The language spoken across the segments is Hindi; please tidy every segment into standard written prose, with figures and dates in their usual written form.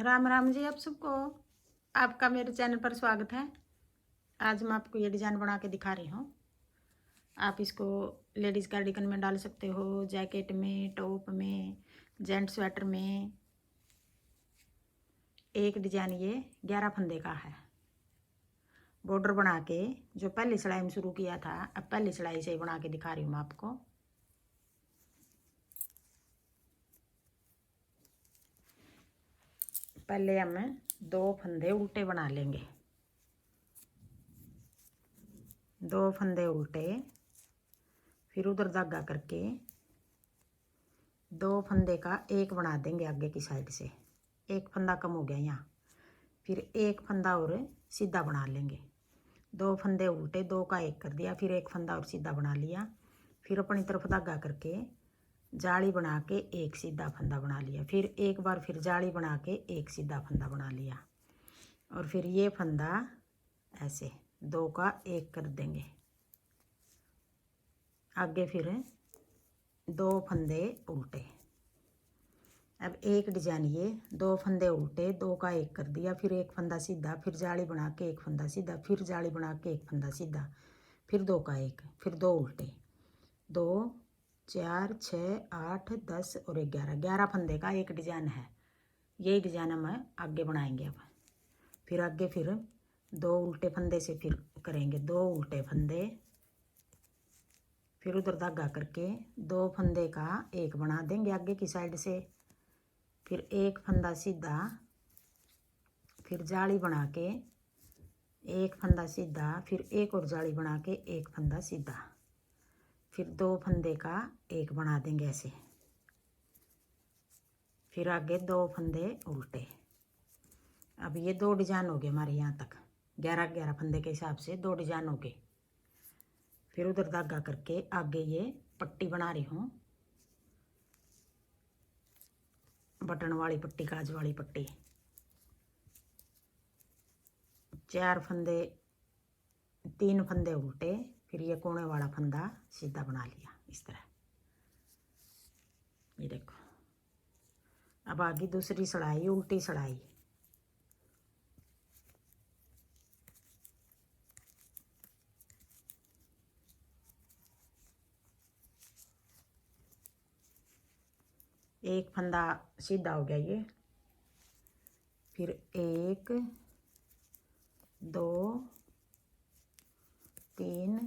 राम राम जी आप सबको। आपका मेरे चैनल पर स्वागत है। आज मैं आपको ये डिज़ाइन बना के दिखा रही हूँ। आप इसको लेडीज़ कार्डिगन में डाल सकते हो, जैकेट में, टॉप में, जेंट स्वेटर में। एक डिज़ाइन ये 11 फंदे का है। बॉर्डर बना के जो पहली सिलाई में शुरू किया था, अब पहली सिलाई से ही बना के दिखा रही हूँ मैं आपको। पहले हम 2 फंदे उल्टे बना लेंगे। 2 फंदे उल्टे, फिर उधर धागा करके 2 फंदे का एक बना देंगे आगे की साइड से। एक फंदा कम हो गया यहाँ, फिर एक फंदा और सीधा बना लेंगे। 2 फंदे उल्टे, 2 का एक कर दिया, फिर एक फंदा और सीधा बना लिया। फिर अपनी तरफ धागा करके जाली बना के एक सीधा फंदा बना लिया। फिर एक बार फिर जाली बना के एक सीधा फंदा बना लिया। और फिर ये फंदा ऐसे 2 का एक कर देंगे। आगे फिर 2 फंदे उल्टे। अब एक डिजाइन ये 2 फंदे उल्टे, 2 का एक कर दिया, फिर एक फंदा सीधा, फिर जाली बना के एक फंदा सीधा, फिर जाली बना के एक फंदा सीधा, फिर 2 का एक, फिर 2 उल्टे। 2 4 6 8 10 और 11, 11 फंदे का एक डिजाइन है। यही डिजाइन हम आगे बनाएंगे। अब फिर आगे फिर 2 उल्टे फंदे से फिर करेंगे 2 उल्टे फंदे, फिर उधर धागा करके 2 फंदे का एक बना देंगे आगे की साइड से। फिर एक फंदा सीधा, फिर जाली बना के एक फंदा सीधा, फिर एक और जाली बना के एक फंदा सीधा, फिर 2 फंदे का एक बना देंगे ऐसे। फिर आगे 2 फंदे उल्टे। अब ये 2 डिजाइन हो गए हमारे यहाँ तक। 11-11 फंदे के हिसाब से 2 डिजाइन हो गए। फिर उधर धागा करके आगे ये पट्टी बना रही हूँ, बटन वाली पट्टी, काज वाली पट्टी। 4 फंदे, 3 फंदे उल्टे, फिर ये कोने वाला फंदा सीधा बना लिया इस तरह। ये देखो। अब आगे दूसरी सिलाई, उल्टी सिलाई। एक फंदा सीधा हो गया ये, फिर 1 2 3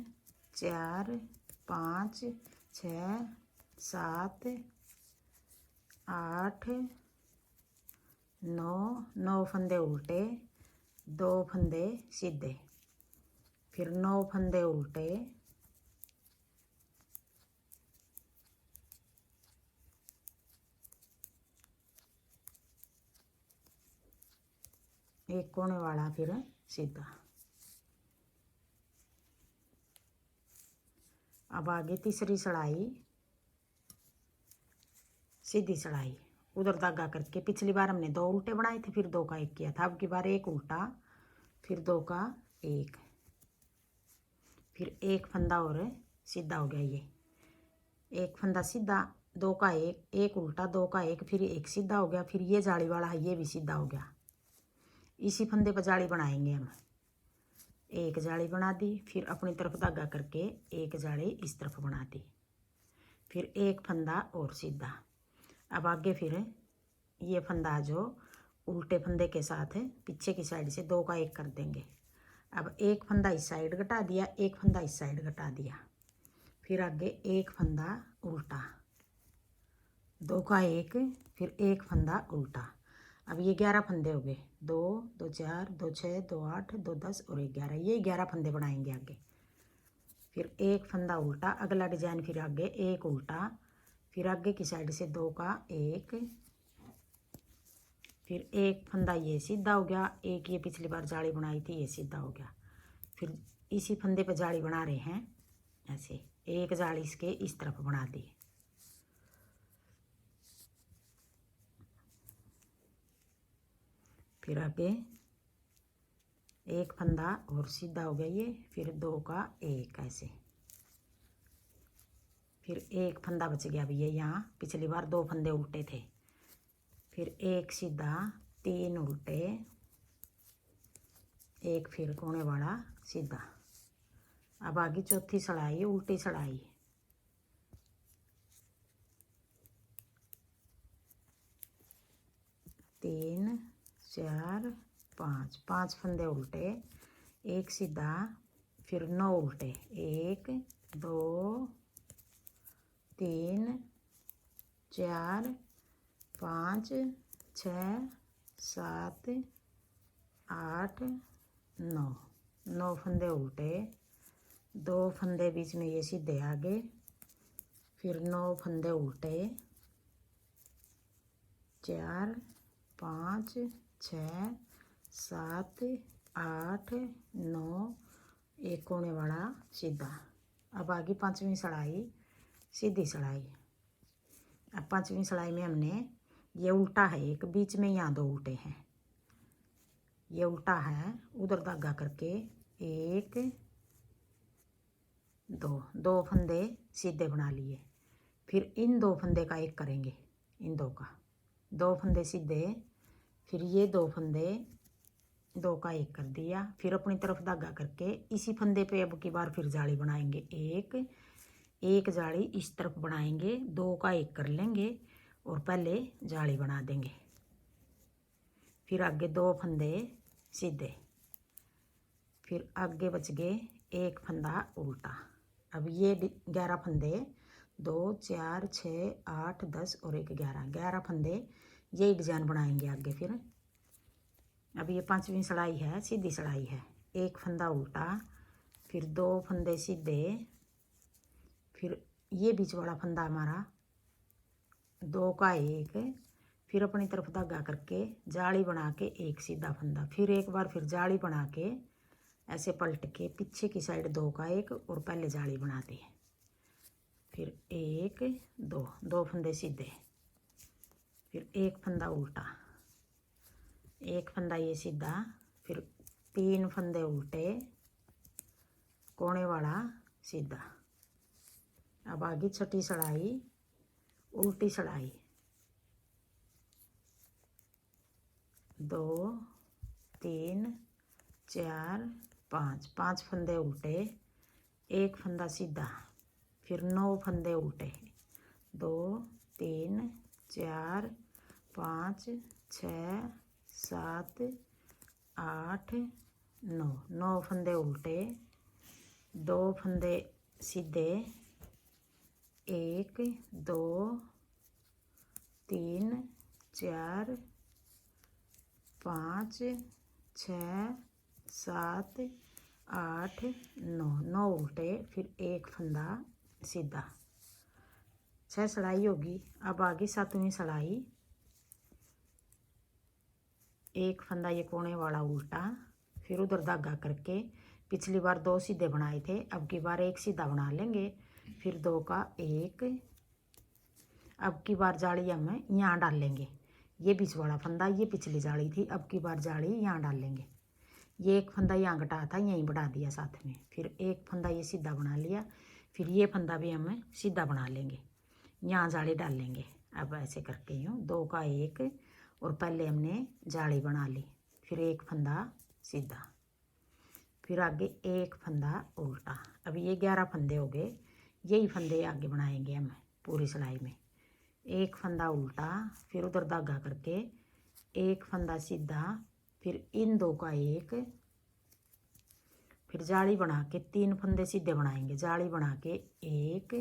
4 5 6 7 8 9, 9 फंदे उल्टे, 2 फंदे सीधे, फिर 9 फंदे उल्टे, एक कोने वाला फिर सीधा। अब आगे तीसरी सिलाई, सीधी सिलाई। उधर धागा करके पिछली बार हमने 2 उल्टे बनाए थे, फिर 2 का एक किया था। अब की बार एक उल्टा, फिर 2 का एक, फिर एक फंदा और सीधा हो गया ये। एक फंदा सीधा, 2 का एक, एक उल्टा, 2 का एक, फिर एक सीधा हो गया। फिर ये जाली वाला है, ये भी सीधा हो गया। इसी फंदे पर जाली बनाएंगे हम। एक जाली बना दी, फिर अपनी तरफ धागा करके एक जाली इस तरफ बना दी, फिर एक फंदा और सीधा। अब आगे फिर ये फंदा जो उल्टे फंदे के साथ पीछे की साइड से 2 का एक कर देंगे। अब एक फंदा इस साइड घटा दिया, एक फंदा इस साइड घटा दिया, फिर आगे एक फंदा उल्टा, 2 का एक, फिर एक फंदा उल्टा। अब ये 11 फंदे हो गए। 2 2 4 2 6 2 8 2 10 और 11, ये 11 फंदे बनाएंगे आगे। फिर एक फंदा उल्टा, अगला डिजाइन, फिर आगे एक उल्टा, फिर आगे की साइड से 2 का एक, फिर एक फंदा ये सीधा हो गया, एक ये पिछली बार जाली बनाई थी ये सीधा हो गया। फिर इसी फंदे पर जाली बना रहे हैं ऐसे, एक जाली इसके इस तरफ बना दी। फिर आगे एक फंदा और सीधा हो गया ये, फिर 2 का एक ऐसे, फिर एक फंदा बच गया भैया यहाँ। पिछली बार 2 फंदे उल्टे थे, फिर एक सीधा, तीन उल्टे, एक फिर कोने वाला सीधा। अब आगे चौथी सड़ाई उल्टी सड़ाई, तीन चार पाँच, पाँच फंदे उल्टे, एक सीधा, फिर 9 उल्टे, एक दो तीन चार पाँच छः सात आठ नौ, 9 फंदे उल्टे, 2 फंदे बीच में ये सीधे आगे, फिर 9 फंदे उल्टे, 4 5 6 7 8 9, एक कोने वाला सीधा। अब आगे पांचवी सड़ाई सीधी सड़ाई। अब पांचवी सड़ाई में हमने ये उल्टा है, एक बीच में यहाँ 2 उल्टे हैं, ये उल्टा है, उधर धागा करके एक दो फंदे सीधे बना लिए, फिर इन 2 फंदे का एक करेंगे, इन 2 का 2 फंदे सीधे, फिर ये 2 फंदे 2 का एक कर दिया, फिर अपनी तरफ धागा करके इसी फंदे पे अब की बार फिर जाली बनाएंगे, एक जाली इस तरफ बनाएंगे, 2 का एक कर लेंगे और पहले जाली बना देंगे, फिर आगे 2 फंदे सीधे, फिर आगे बच गए एक फंदा उल्टा। अब ये 11 फंदे 2 4 6 8 10 और एक 11 फंदे यही डिजाइन बनाएंगे आगे। फिर अब ये पांचवी सड़ाई है, सीधी सड़ाई है, एक फंदा उल्टा, फिर 2 फंदे सीधे, फिर ये बीच वाला फंदा हमारा 2 का एक, फिर अपनी तरफ धागा करके जाली बना के एक सीधा फंदा, फिर एक बार फिर जाली बना के ऐसे पलट के पीछे की साइड 2 का एक और पहले जाली बनाते हैं, फिर एक दो फंदे सीधे, फिर एक फंदा उल्टा, एक फंदा ये सीधा, फिर 3 फंदे उल्टे, कोने वाला सीधा। अब आगे छठी सड़ाई उल्टी सड़ाई, 2 3 4 5, 5 फंदे उल्टे, एक फंदा सीधा, फिर 9 फंदे उल्टे, 2 3 4 5 6 7 8 9, 9 फंदे उल्टे, 2 फंदे सीधे, 1 2 3 4 5 6 7 8 9, 9 उल्टे, फिर एक फंदा सीधा, 6 सड़ाई होगी। अब आगे सातवीं सड़ाई, एक फंदा ये कोने वाला उल्टा, फिर उधर धागा करके पिछली बार 2 सीधे बनाए थे, अब की बार एक सीधा बना लेंगे, फिर 2 का एक, अब की बार जाली हम यहाँ डाल लेंगे, ये बीच वाला फंदा ये पिछली जाली थी, अब की बार जाली यहाँ डाल लेंगे, ये एक फंदा यहाँ घटा था यहीं बढ़ा दिया साथ में, फिर एक फंदा ये सीधा बना लिया, फिर ये फंदा भी हम सीधा बना लेंगे, यहाँ जाली डाल लेंगे। अब ऐसे करके यूँ 2 का एक और पहले हमने जाली बना ली, फिर एक फंदा सीधा, फिर आगे एक फंदा उल्टा। अब ये 11 फंदे हो गए, यही फंदे आगे बनाएंगे हम पूरी सिलाई में, एक फंदा उल्टा, फिर उधर धागा करके एक फंदा सीधा, फिर इन 2 का एक, फिर जाली बना के 3 फंदे सीधे बनाएंगे, जाली बना के 1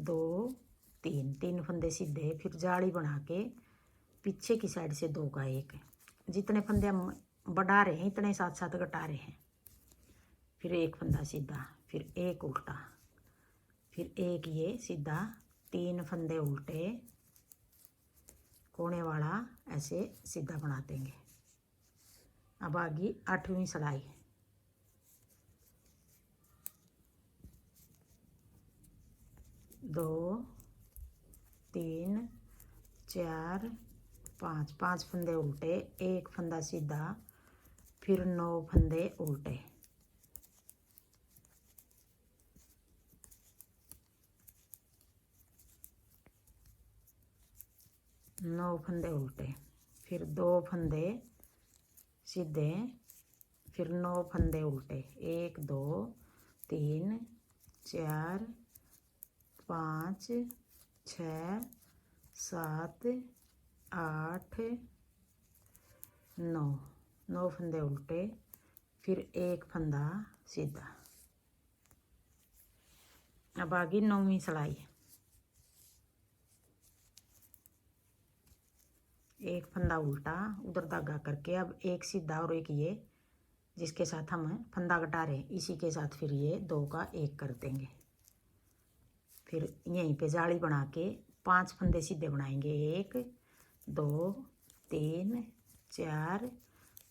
2 3, 3 फंदे सीधे, फिर जाली बना के पीछे की साइड से 2 का एक, जितने फंदे हम बढ़ा रहे हैं इतने साथ साथ घटा रहे हैं, फिर एक फंदा सीधा, फिर एक उल्टा, फिर एक ये सीधा, 3 फंदे उल्टे, कोने वाला ऐसे सीधा बना देंगे। अब आगे 8वीं सड़ाई, 2 3 4 5, 5 फंदे उल्टे, एक फंदा सीधा, फिर 9 फंदे उल्टे, 9 फंदे उल्टे, फिर 2 फंदे सीधे, फिर 9 फंदे उल्टे, 1 2 3 4 5 6 7 8 9, 9 फंदे उल्टे, फिर 1 फंदा सीधा। अब आ गई 9वीं सिलाई। एक फंदा उल्टा, उधर धागा करके अब एक सीधा और एक ये जिसके साथ हम फंदा कटा रहे हैं, इसी के साथ फिर ये 2 का 1 कर देंगे। फिर यहीं पे जाली बना के 5 फंदे सीधे बनाएंगे, 1 2 3 4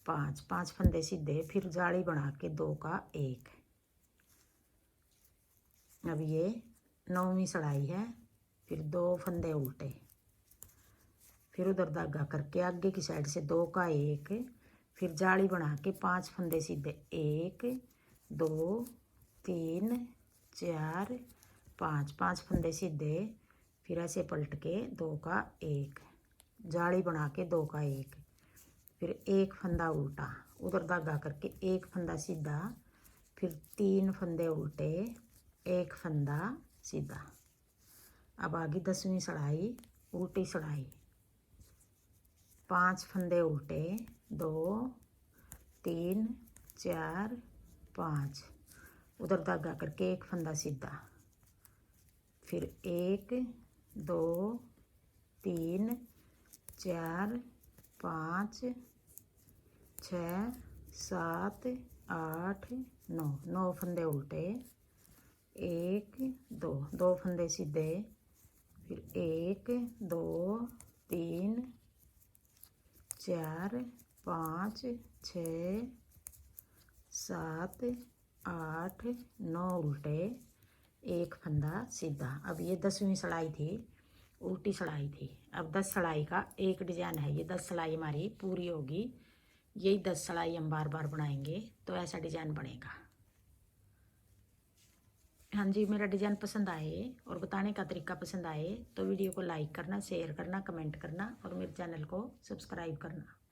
5, 5 फंदे सीधे, फिर जाली बना के 2 का 1। अब ये 9वीं सिलाई है। फिर 2 फंदे उल्टे, फिर उधर धागा करके आगे की साइड से 2 का 1, फिर जाली बना के 5 फंदे सीधे, 1 2 3 4 5, 5 फंदे सीधे, फिर ऐसे पलट के 2 का 1, जाली बना के 2 का 1, फिर 1 फंदा उल्टा, उधर धागा करके 1 फंदा सीधा, फिर 3 फंदे उल्टे, 1 फंदा सीधा। अब आगे 10वीं सिलाई, उल्टी सिलाई। 5 फंदे उल्टे, 2 3 4 5, उधर धागा करके 1 फंदा सीधा, फिर 1 2 3 4 5 6 7 8 9, 9 फंदे उल्टे, 1 2, 2 फंदे सीधे, फिर 1 2 3 4 5 6 7 8 9 उल्टे, 1 फंदा सीधा। अब ये 10वीं सिलाई थी, उल्टी सिलाई थी। अब 10 सिलाई का एक डिजाइन है, ये 10 सिलाई हमारी पूरी होगी, यही 10 सिलाई हम बार बार बनाएंगे तो ऐसा डिजाइन बनेगा। हाँ जी, मेरा डिजाइन पसंद आए और बताने का तरीका पसंद आए तो वीडियो को लाइक करना, शेयर करना, कमेंट करना और मेरे चैनल को सब्सक्राइब करना।